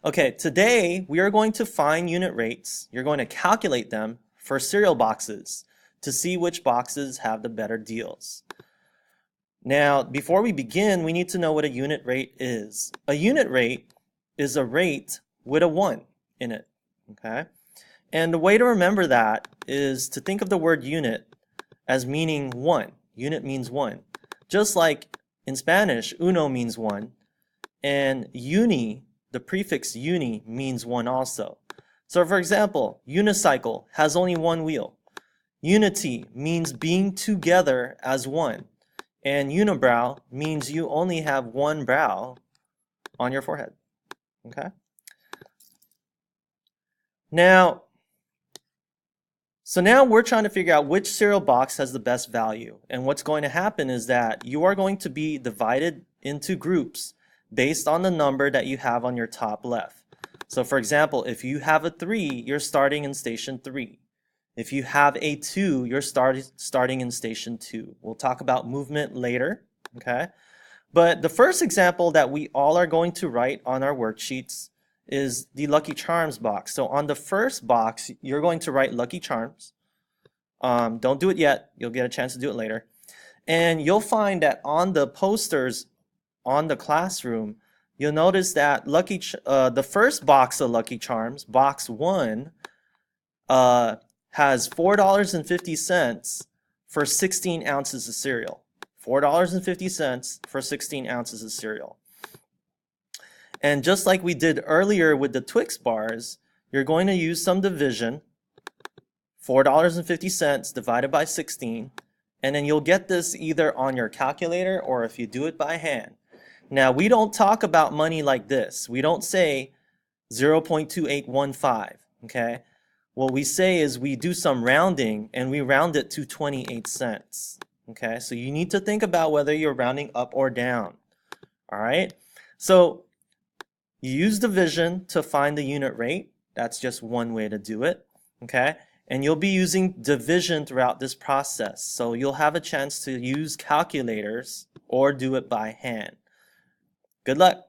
Okay, today we are going to find unit rates. You're going to calculate them for cereal boxes to see which boxes have the better deals. Now, before we begin, we need to know what a unit rate is. A unit rate is a rate with a 1 in it, okay? And the way to remember that is to think of the word unit as meaning 1. Unit means 1. Just like in Spanish, uno means 1, and uni, the prefix uni, means 1 also. So for example, unicycle has only 1 wheel. Unity means being together as 1. And unibrow means you only have 1 brow on your forehead. Okay? Now we're trying to figure out which cereal box has the best value. And what's going to happen is that you are going to be divided into groups based on the number that you have on your top left. So for example, if you have a 3, you're starting in station 3. If you have a 2, you're starting in station 2. We'll talk about movement later, okay? But the first example that we all are going to write on our worksheets is the Lucky Charms box. So on the first box, you're going to write Lucky Charms. Don't do it yet. You'll get a chance to do it later. And you'll find that on the posters on the classroom, you'll notice that the first box of Lucky Charms, box 1, has $4.50 for 16 ounces of cereal. $4.50 for 16 ounces of cereal. And just like we did earlier with the Twix bars, you're going to use some division, $4.50 divided by 16, and then you'll get this either on your calculator or if you do it by hand. Now, we don't talk about money like this. We don't say 0.2815, okay? What we say is we do some rounding and we round it to 28 cents. Okay, so you need to think about whether you're rounding up or down. All right, so you use division to find the unit rate. That's just one way to do it. Okay, and you'll be using division throughout this process. So you'll have a chance to use calculators or do it by hand. Good luck.